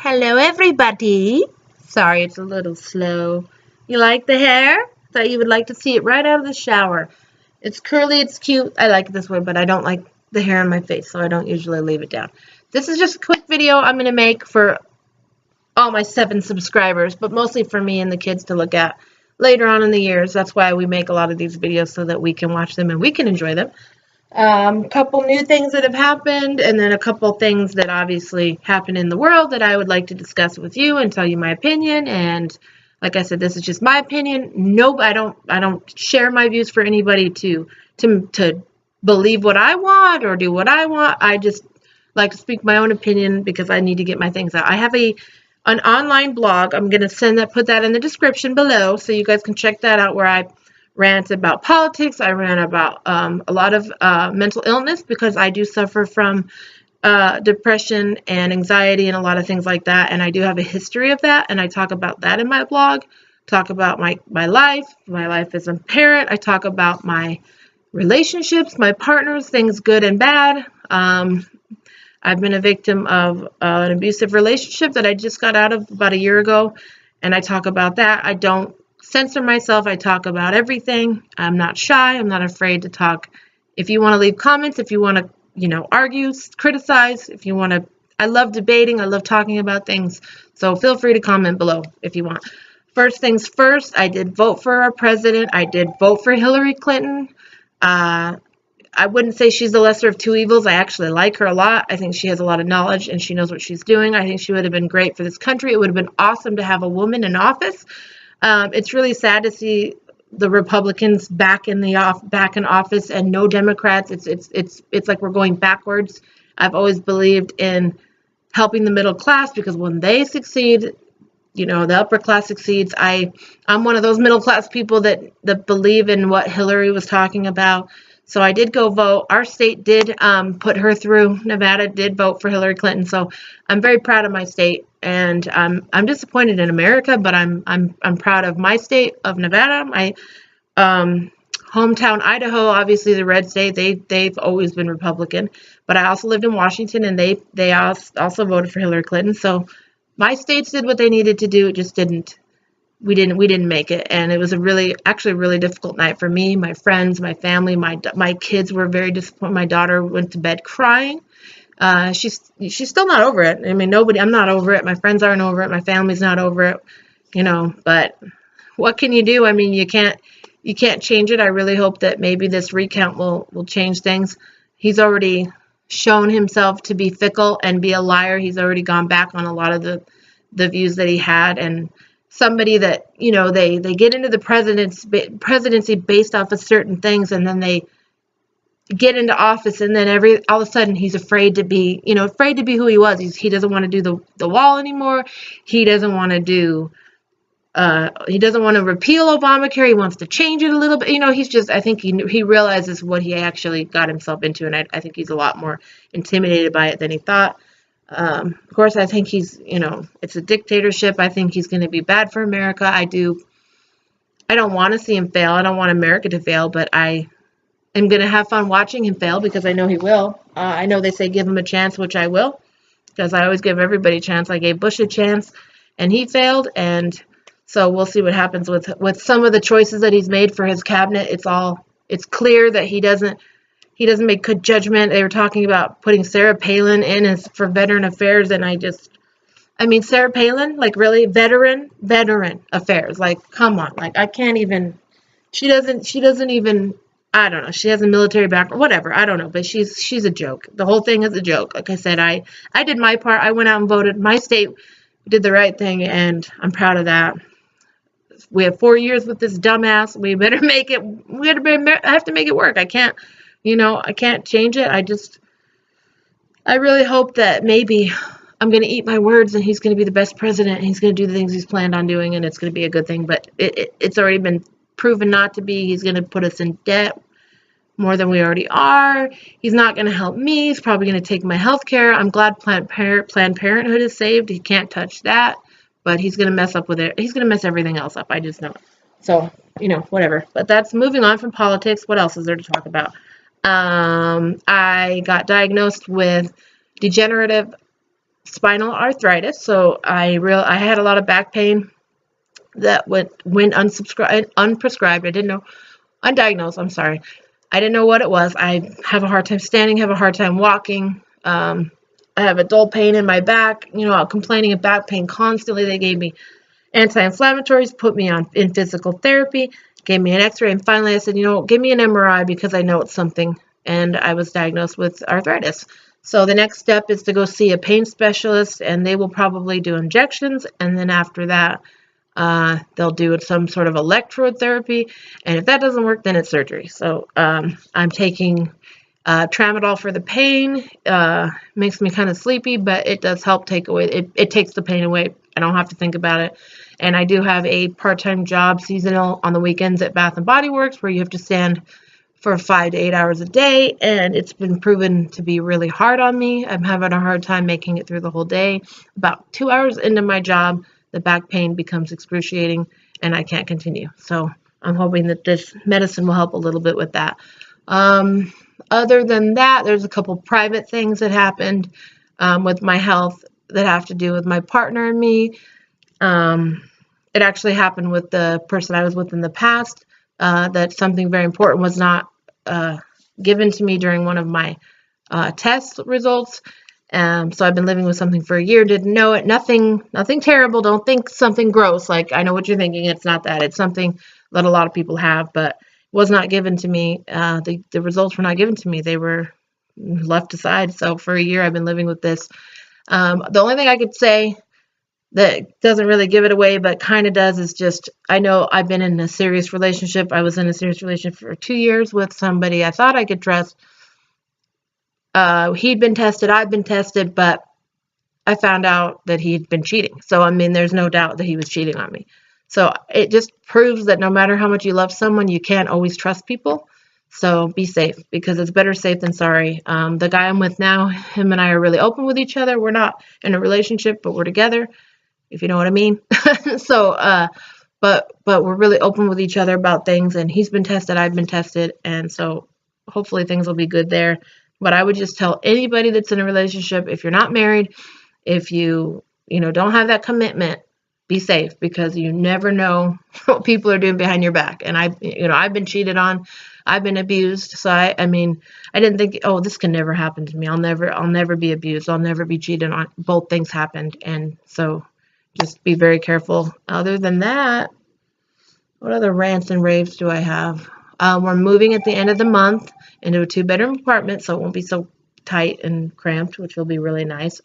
Hello, everybody. Sorry, it's a little slow. You like the hair? Thought you would like to see it right out of the shower. It's curly, it's cute. I like it this way, but I don't like the hair on my face, so I don't usually leave it down. This is just a quick video I'm going to make for all my 7 subscribers, but mostly for me and the kids to look at later on in the years. That's why we make a lot of these videos, so that we can watch them and we can enjoy them. Couple new things that have happened, and then a couple things that obviously happen in the world that I would like to discuss with you and tell you my opinion. And like I said, this is just my opinion. No, I don't share my views for anybody to believe what I want or do what I want. I just like to speak my own opinion because I need to get my things out. I have an online blog. I'm going to put that in the description below so you guys can check that out, where I rant about politics. I rant about a lot of mental illness because I do suffer from depression and anxiety and a lot of things like that, and I do have a history of that, and I talk about that in my blog. Talk about my life as a parent. I talk about my relationships, my partners, things good and bad. I've been a victim of an abusive relationship that I just got out of about a year ago, and I talk about that. I don't censor myself. I talk about everything. I'm not shy. I'm not afraid to talk. If you want to leave comments, if you want to, argue, criticize, if you want to, I love debating. I love talking about things. So feel free to comment below if you want. First things first, I did vote for our president. I did vote for Hillary Clinton. I wouldn't say she's the lesser of two evils. I actually like her a lot. I think she has a lot of knowledge and she knows what she's doing. I think she would have been great for this country. It would have been awesome to have a woman in office. It's really sad to see the Republicans back in office and no Democrats. It's like we're going backwards. I've always believed in helping the middle class because when they succeed, the upper class succeeds. I'm one of those middle class people that believe in what Hillary was talking about. So I did go vote. Our state did put her through. Nevada did vote for Hillary Clinton. So I'm very proud of my state, and I'm disappointed in America, but I'm proud of my state of Nevada. My hometown Idaho, obviously the red state. They've always been Republican, but I also lived in Washington, and they also voted for Hillary Clinton. So my states did what they needed to do. It just didn't. We didn't make it, and it was actually a really difficult night for me, my friends, my family, my kids were very disappointed. My daughter went to bed crying. She's still not over it. I mean, I'm not over it. My friends aren't over it. My family's not over it. But what can you do? I mean, you can't change it. I really hope that maybe this recount will change things. He's already shown himself to be fickle and be a liar. He's already gone back on a lot of the views that he had, and somebody that, they get into the presidency based off of certain things, and then they get into office, and then all of a sudden he's afraid to be who he was. He doesn't want to do the wall anymore. He doesn't want to do he doesn't want to repeal Obamacare. He wants to change it a little bit. I think he realizes what he actually got himself into, and I think he's a lot more intimidated by it than he thought. Of course, I think it's a dictatorship. I think he's going to be bad for America. I don't want to see him fail. I don't want America to fail, but I am going to have fun watching him fail because I know he will. I know they say give him a chance, which I will, because I always give everybody a chance. I gave Bush a chance, and he failed, and so we'll see what happens with some of the choices that he's made for his cabinet. It's clear that he doesn't make good judgment. They were talking about putting Sarah Palin in for Veteran Affairs, and Sarah Palin, like, really, veteran affairs, like, come on, like, I can't even. She doesn't even. I don't know. She has a military background, whatever. I don't know, but she's a joke. The whole thing is a joke. Like I said, I did my part. I went out and voted. My state did the right thing, and I'm proud of that. We have 4 years with this dumbass. We better make it. I have to make it work. I can't. I can't change it. I really hope that maybe I'm going to eat my words and he's going to be the best president and he's going to do the things he's planned on doing, and it's going to be a good thing. But it's already been proven not to be. He's going to put us in debt more than we already are. He's not going to help me. He's probably going to take my health care. I'm glad Planned Parenthood is saved. He can't touch that, but he's going to mess up with it. He's going to mess everything else up. I just know it. So, whatever. But that's moving on from politics. What else is there to talk about? I got diagnosed with degenerative spinal arthritis. So I had a lot of back pain that went unprescribed. I didn't know, undiagnosed. I'm sorry. I didn't know what it was. I have a hard time standing, have a hard time walking. I have a dull pain in my back. I'm complaining of back pain constantly. They gave me anti-inflammatories, put me in physical therapy, gave me an x-ray, and finally I said, give me an MRI because I know it's something. And I was diagnosed with arthritis. So the next step is to go see a pain specialist, and they will probably do injections, and then after that, they'll do some sort of electrode therapy, and if that doesn't work, then it's surgery. So I'm taking tramadol for the pain. Makes me kind of sleepy, but it does help take away. It takes the pain away. I don't have to think about it. And I do have a part-time job, seasonal, on the weekends at Bath and Body Works, where you have to stand for 5 to 8 hours a day, and it's been proven to be really hard on me. I'm having a hard time making it through the whole day. About 2 hours into my job, the back pain becomes excruciating, and I can't continue. So I'm hoping that this medicine will help a little bit with that. Other than that, there's a couple private things that happened with my health that have to do with my partner and me. It actually happened with the person I was with in the past, that something very important was not given to me during one of my test results. So I've been living with something for a year, didn't know it. Nothing terrible. Don't think something gross. Like, I know what you're thinking. It's not that. It's something that a lot of people have, but was not given to me. The results were not given to me. They were left aside. So for a year, I've been living with this. The only thing I could say that doesn't really give it away, but kind of does, is just, I know I've been in a serious relationship. I was in a serious relationship for 2 years with somebody I thought I could trust. He'd been tested, I'd been tested, but I found out that he'd been cheating. So, I mean, there's no doubt that he was cheating on me. So it just proves that no matter how much you love someone, you can't always trust people. So be safe, because it's better safe than sorry. The guy I'm with now, him and I are really open with each other. We're not in a relationship, but we're together, if you know what I mean. So, but we're really open with each other about things, and he's been tested, I've been tested, and so hopefully things will be good there. But I would just tell anybody that's in a relationship, if you're not married, if you don't have that commitment, be safe, because you never know what people are doing behind your back. And I've been cheated on, I've been abused. So I mean, I didn't think, oh, this can never happen to me. I'll never be abused. I'll never be cheated on. Both things happened. And so just be very careful. Other than that, what other rants and raves do I have? We're moving at the end of the month into a 2-bedroom apartment, so it won't be so tight and cramped, which will be really nice.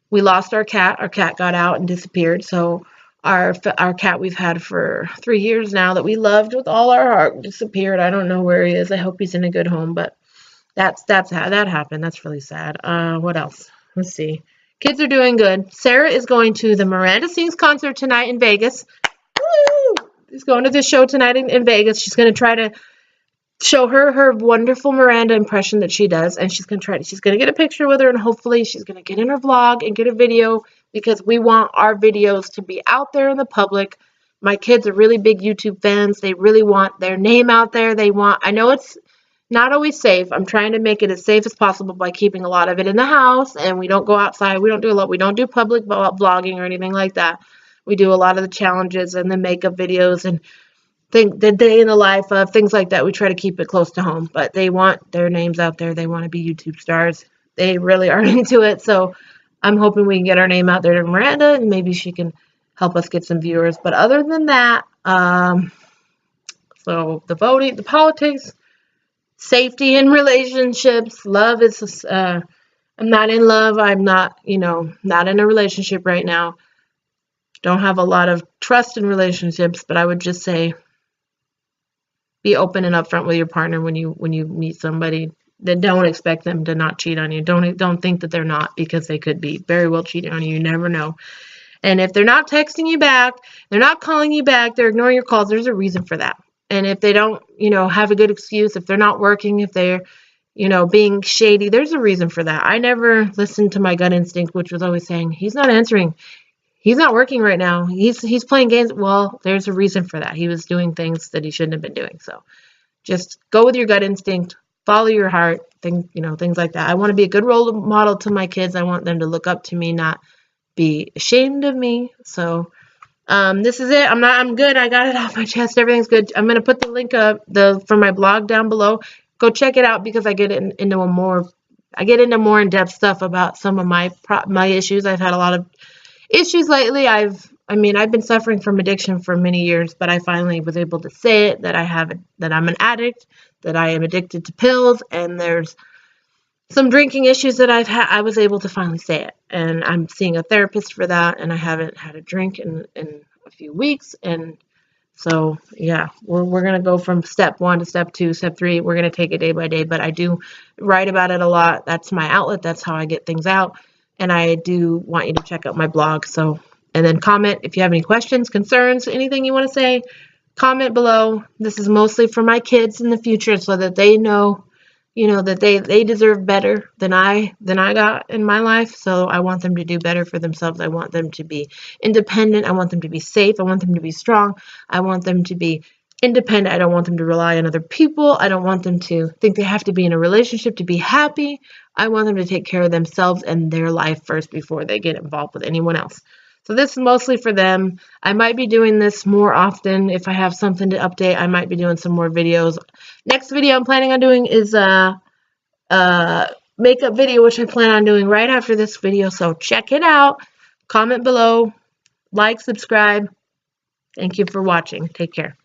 We lost our cat. Our cat got out and disappeared. So our cat we've had for 3 years now, that we loved with all our heart, disappeared. I don't know where he is. I hope he's in a good home, but that happened. That's really sad. What else? Let's see. Kids are doing good. Sarah is going to the Miranda Sings concert tonight in Vegas. Woo! She's going to this show tonight in Vegas. She's going to try to show her wonderful Miranda impression that she does, and she's going to get a picture with her, and hopefully she's going to get in her vlog and get a video, because we want our videos to be out there in the public. My kids are really big YouTube fans. They really want their name out there. I know it's not always safe. I'm trying to make it as safe as possible by keeping a lot of it in the house, and we don't go outside. We don't do public vlogging or anything like that. We do a lot of the challenges and the makeup videos and the day in the life of things like that. We try to keep it close to home, but they want their names out there. They want to be YouTube stars. They really are into it. So I'm hoping we can get our name out there to Miranda, and maybe she can help us get some viewers. But other than that, so the voting, the politics, safety in relationships, love is, I'm not in love. I'm not, not in a relationship right now. Don't have a lot of trust in relationships, but I would just say, be open and upfront with your partner when you meet somebody. Then don't expect them to not cheat on you. Don't think that they're not, because they could be very well cheating on you. You never know. And if they're not texting you back, they're not calling you back, they're ignoring your calls, there's a reason for that. And if they don't, have a good excuse, if they're not working, if they're, being shady, there's a reason for that. I never listened to my gut instinct, which was always saying, he's not answering. He's not working right now. He's playing games. Well, there's a reason for that. He was doing things that he shouldn't have been doing. So just go with your gut instinct. follow your heart, things like that. I want to be a good role model to my kids. I want them to look up to me, not be ashamed of me. So this is it. I'm good. I got it off my chest. Everything's good. I'm gonna put the link up for my blog down below. Go check it out because I get into more in-depth stuff about some of my issues. I've had a lot of issues lately. I've been suffering from addiction for many years, but I finally was able to say it, that I'm an addict, that I am addicted to pills, and there's some drinking issues that I've had. I was able to finally say it, and I'm seeing a therapist for that, and I haven't had a drink in a few weeks, and so yeah, we're gonna go from step 1 to step 2, step 3. We're gonna take it day by day, but I do write about it a lot. That's my outlet. That's how I get things out, and I do want you to check out my blog. So, and then comment if you have any questions, concerns, anything you want to say. Comment below. This is mostly for my kids in the future, so that they know, that they deserve better than I got in my life. So I want them to do better for themselves. I want them to be independent. I want them to be safe. I want them to be strong. I want them to be independent. I don't want them to rely on other people. I don't want them to think they have to be in a relationship to be happy. I want them to take care of themselves and their life first before they get involved with anyone else. So this is mostly for them. I might be doing this more often. If I have something to update, I might be doing some more videos. Next video I'm planning on doing is a makeup video, which I plan on doing right after this video. So check it out. Comment below. Like, subscribe. Thank you for watching. Take care.